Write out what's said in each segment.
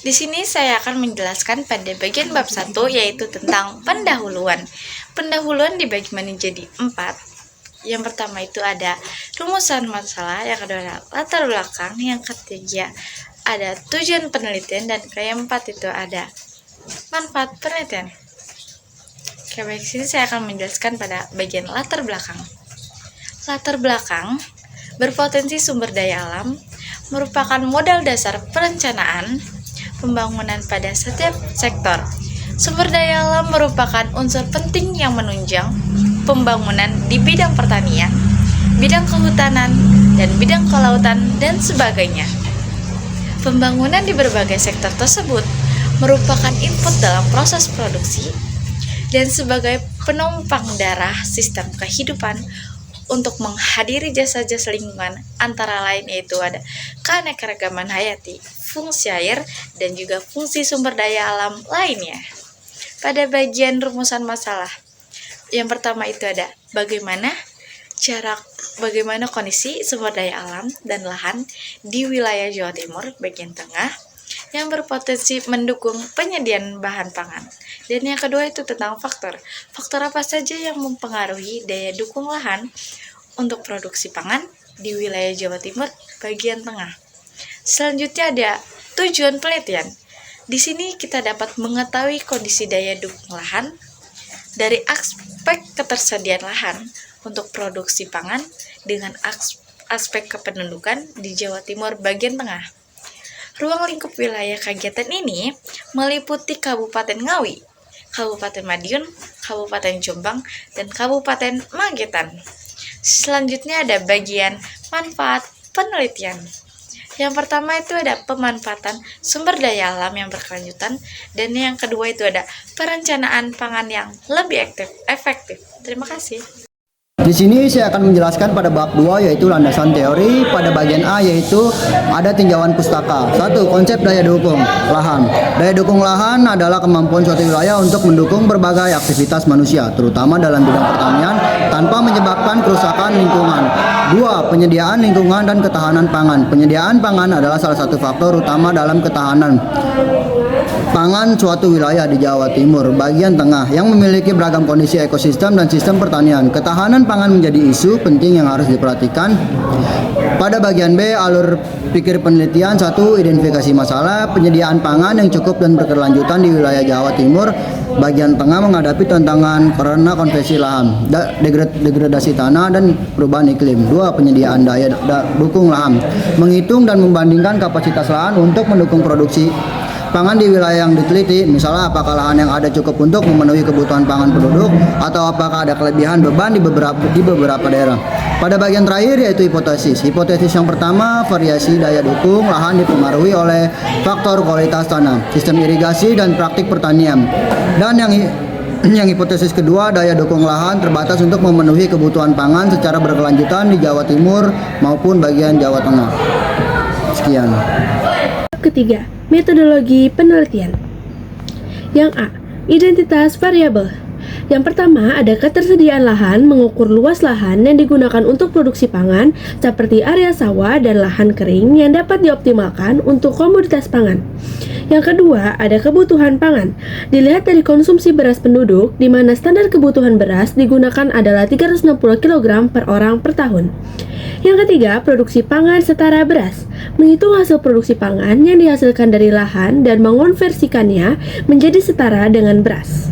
Di sini saya akan menjelaskan pada bagian bab 1 yaitu tentang pendahuluan. Pendahuluan dibagi menjadi 4. Yang pertama itu ada rumusan masalah, yang kedua ada latar belakang, yang ketiga ada tujuan penelitian, dan keempat itu ada manfaat penelitian. Oke, baik, sini saya akan menjelaskan pada bagian latar belakang. Latar belakang berpotensi sumber daya alam merupakan modal dasar perencanaan pembangunan pada setiap sektor. Sumber daya alam merupakan unsur penting yang menunjang pembangunan di bidang pertanian, bidang kehutanan, dan bidang kelautan, dan sebagainya. Pembangunan di berbagai sektor tersebut merupakan input dalam proses produksi dan sebagai penumpang darah sistem kehidupan untuk menghadiri jasa-jasa lingkungan, antara lain yaitu ada keanekaragaman hayati, fungsi air, dan juga fungsi sumber daya alam lainnya. Pada bagian rumusan masalah, yang pertama itu ada bagaimana kondisi sumber daya alam dan lahan di wilayah Jawa Timur bagian tengah yang berpotensi mendukung penyediaan bahan pangan. Dan yang kedua itu tentang faktor apa saja yang mempengaruhi daya dukung lahan untuk produksi pangan di wilayah Jawa Timur bagian tengah. Selanjutnya ada tujuan penelitian. Di sini kita dapat mengetahui kondisi daya dukung lahan dari aspek ketersediaan lahan untuk produksi pangan dengan aspek kependudukan di Jawa Timur bagian tengah. Ruang lingkup wilayah kegiatan ini meliputi Kabupaten Ngawi, Kabupaten Madiun, Kabupaten Jombang, dan Kabupaten Magetan. Selanjutnya ada bagian manfaat penelitian. Yang pertama itu ada pemanfaatan sumber daya alam yang berkelanjutan, dan yang kedua itu ada perencanaan pangan yang lebih efektif. Terima kasih. Di sini saya akan menjelaskan pada bab 2 yaitu landasan teori. Pada bagian A yaitu ada tinjauan pustaka. 1. Konsep daya dukung lahan. Daya dukung lahan adalah kemampuan suatu wilayah untuk mendukung berbagai aktivitas manusia, terutama dalam bidang pertanian tanpa menyebabkan kerusakan lingkungan. 2. Penyediaan lingkungan dan ketahanan pangan. Penyediaan pangan adalah salah satu faktor utama dalam ketahanan pangan suatu wilayah di Jawa Timur bagian tengah yang memiliki beragam kondisi ekosistem dan sistem pertanian. Ketahanan pangan menjadi isu penting yang harus diperhatikan. Pada bagian B, alur pikir penelitian. 1. Identifikasi masalah. Penyediaan pangan yang cukup dan berkelanjutan di wilayah Jawa Timur bagian tengah menghadapi tantangan karena konversi lahan, degradasi tanah, dan perubahan iklim. 2. Penyediaan daya dukung lahan. Menghitung dan membandingkan kapasitas lahan untuk mendukung produksi pangan di wilayah yang diteliti, misalnya apakah lahan yang ada cukup untuk memenuhi kebutuhan pangan penduduk atau apakah ada kelebihan beban di beberapa daerah. Pada bagian terakhir yaitu hipotesis. Hipotesis yang pertama, variasi daya dukung lahan dipengaruhi oleh faktor kualitas tanah, sistem irigasi, dan praktik pertanian. Dan yang hipotesis kedua, daya dukung lahan terbatas untuk memenuhi kebutuhan pangan secara berkelanjutan di Jawa Timur maupun bagian Jawa Tengah. Sekian. Ketiga, metodologi penelitian. Yang A, identitas variabel. Yang pertama, ada ketersediaan lahan, mengukur luas lahan yang digunakan untuk produksi pangan, seperti area sawah dan lahan kering yang dapat dioptimalkan untuk komoditas pangan. Yang kedua, ada kebutuhan pangan. Dilihat dari konsumsi beras penduduk, di mana standar kebutuhan beras digunakan adalah 360 kg per orang per tahun. Yang ketiga, produksi pangan setara beras. Menghitung hasil produksi pangan yang dihasilkan dari lahan dan mengonversikannya menjadi setara dengan beras.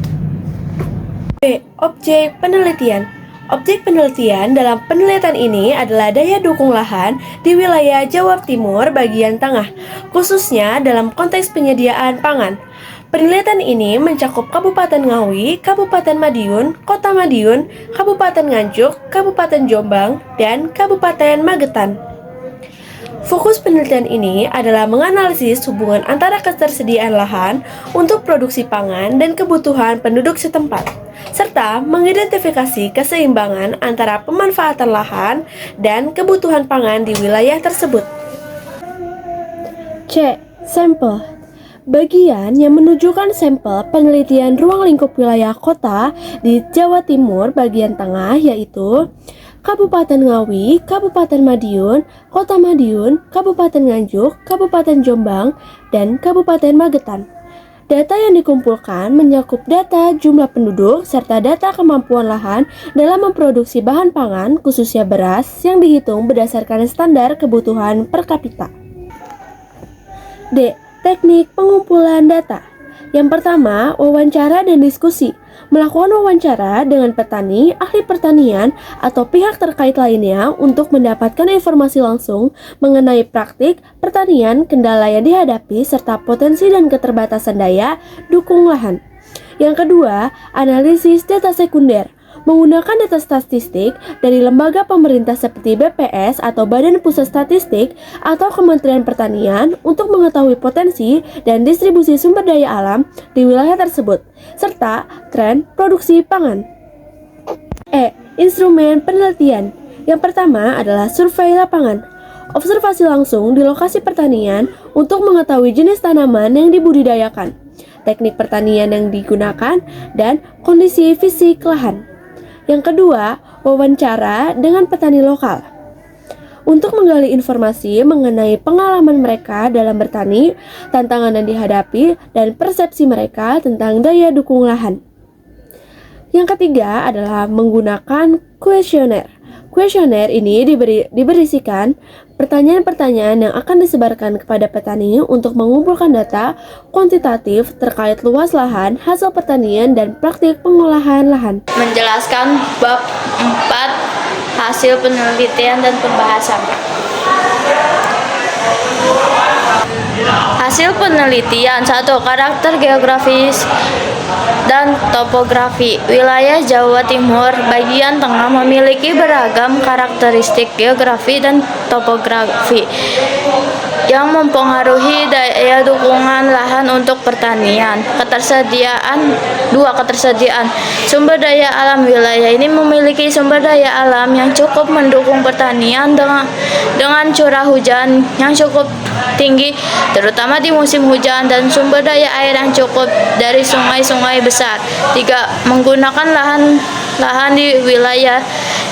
B. Objek penelitian. Objek penelitian dalam penelitian ini adalah daya dukung lahan di wilayah Jawa Timur bagian tengah, khususnya dalam konteks penyediaan pangan. Penelitian ini mencakup Kabupaten Ngawi, Kabupaten Madiun, Kota Madiun, Kabupaten Nganjuk, Kabupaten Jombang, dan Kabupaten Magetan. Fokus penelitian ini adalah menganalisis hubungan antara ketersediaan lahan untuk produksi pangan dan kebutuhan penduduk setempat, serta mengidentifikasi keseimbangan antara pemanfaatan lahan dan kebutuhan pangan di wilayah tersebut. C. Sampel. Bagian yang menunjukkan sampel penelitian ruang lingkup wilayah kota di Jawa Timur bagian tengah yaitu Kabupaten Ngawi, Kabupaten Madiun, Kota Madiun, Kabupaten Nganjuk, Kabupaten Jombang, dan Kabupaten Magetan. Data yang dikumpulkan mencakup data jumlah penduduk serta data kemampuan lahan dalam memproduksi bahan pangan, khususnya beras, yang dihitung berdasarkan standar kebutuhan per kapita. D. Teknik pengumpulan data. Yang pertama, wawancara dan diskusi. Melakukan wawancara dengan petani, ahli pertanian, atau pihak terkait lainnya untuk mendapatkan informasi langsung mengenai praktik pertanian, kendala yang dihadapi, serta potensi dan keterbatasan daya dukung lahan. Yang kedua, analisis data sekunder. Menggunakan data statistik dari lembaga pemerintah seperti BPS atau Badan Pusat Statistik atau Kementerian Pertanian untuk mengetahui potensi dan distribusi sumber daya alam di wilayah tersebut, serta tren produksi pangan. E. Instrumen penelitian. Yang pertama adalah survei lapangan. Observasi langsung di lokasi pertanian untuk mengetahui jenis tanaman yang dibudidayakan, teknik pertanian yang digunakan, dan kondisi fisik lahan. Yang kedua, wawancara dengan petani lokal. Untuk menggali informasi mengenai pengalaman mereka dalam bertani, tantangan yang dihadapi, dan persepsi mereka tentang daya dukung lahan. Yang ketiga adalah menggunakan kuesioner. Kuesioner ini diberisikan pertanyaan-pertanyaan yang akan disebarkan kepada petani untuk mengumpulkan data kuantitatif terkait luas lahan, hasil pertanian, dan praktik pengolahan lahan. Menjelaskan bab 4 hasil penelitian dan pembahasan. Hasil penelitian 1. Karakter geografis dan topografi. Wilayah Jawa Timur bagian tengah memiliki beragam karakteristik geografi dan topografi yang mempengaruhi daya dukungan lahan untuk pertanian. Ketersediaan sumber daya alam. Wilayah ini memiliki sumber daya alam yang cukup mendukung pertanian dengan curah hujan yang cukup tinggi, terutama di musim hujan, dan sumber daya air yang cukup dari sungai-sungai besar. 3. Menggunakan lahan di wilayah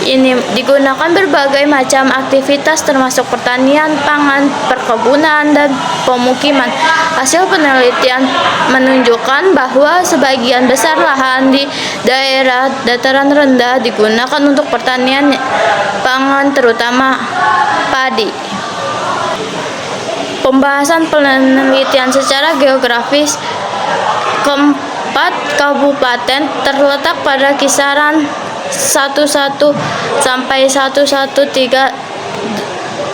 ini digunakan berbagai macam aktivitas termasuk pertanian, pangan, perkebunan, dan pemukiman. Hasil penelitian menunjukkan bahwa sebagian besar lahan di daerah dataran rendah digunakan untuk pertanian pangan, terutama padi. Pembahasan penelitian secara geografis. Keempat kabupaten terletak pada kisaran 11 sampai 113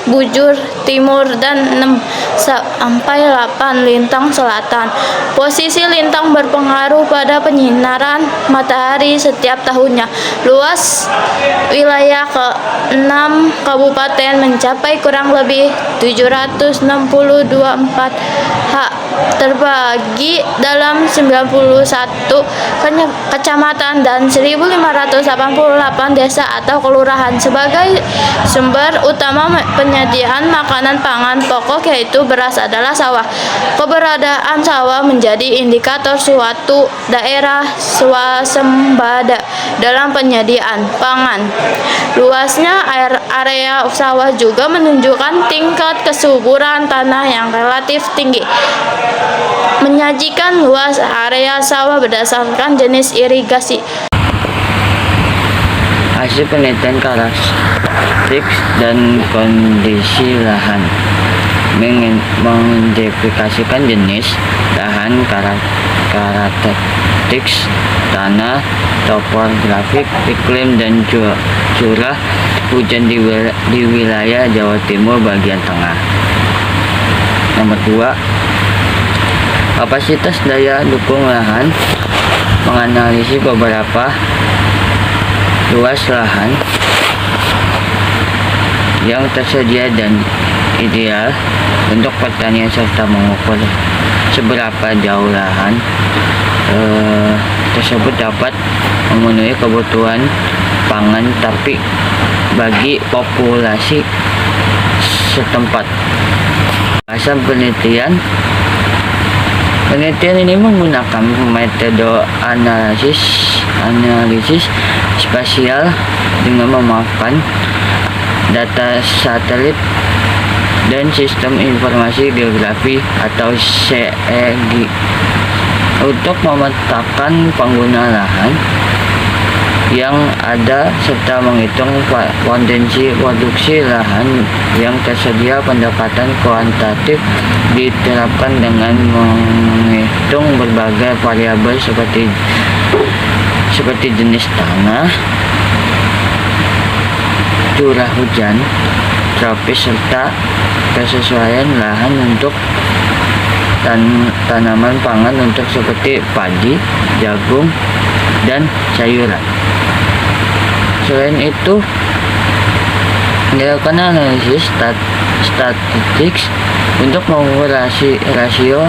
bujur timur dan 6 sampai 8 lintang selatan. Posisi lintang berpengaruh pada penyinaran matahari setiap tahunnya. Luas wilayah ke-6 kabupaten mencapai kurang lebih 762,4 ha, terbagi dalam 91 kecamatan dan 1.588 desa atau kelurahan. Sebagai sumber utama penyediaan makanan pangan pokok yaitu beras adalah sawah. Keberadaan sawah menjadi indikator suatu daerah swasembada dalam penyediaan pangan. Luasnya area sawah juga menunjukkan tingkat kesuburan tanah yang relatif tinggi. Menyajikan luas area sawah berdasarkan jenis irigasi. Hasil penelitian karakteristik dan kondisi lahan mengidentifikasikan jenis lahan, karakteristik tanah, topografik, iklim, dan curah hujan di wilayah Jawa Timur bagian tengah. Nomor 2, kapasitas daya dukung lahan. Menganalisis beberapa luas lahan yang tersedia dan ideal untuk pertanian serta mengukur seberapa jauh lahan tersebut dapat memenuhi kebutuhan pangan tapi bagi populasi setempat. Hasil penelitian Penelitian ini menggunakan metode analisis spasial dengan memanfaatkan data satelit dan sistem informasi geografi atau CEG untuk memetakan pengguna lahan yang ada serta menghitung potensi produksi lahan yang tersedia. Pendekatan kuantitatif diterapkan dengan menghitung berbagai variabel seperti jenis tanah, curah hujan, tropis, serta kesesuaian lahan untuk tanaman pangan untuk seperti padi, jagung, dan sayuran. Selain itu, dilakukan analisis statistik untuk mengukur rasio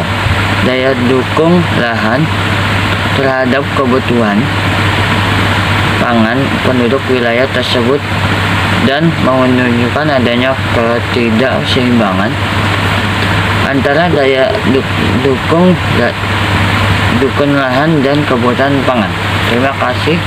daya dukung lahan terhadap kebutuhan pangan penduduk wilayah tersebut dan menunjukkan adanya ketidakseimbangan antara daya dukung lahan dan kebutuhan pangan. Terima kasih.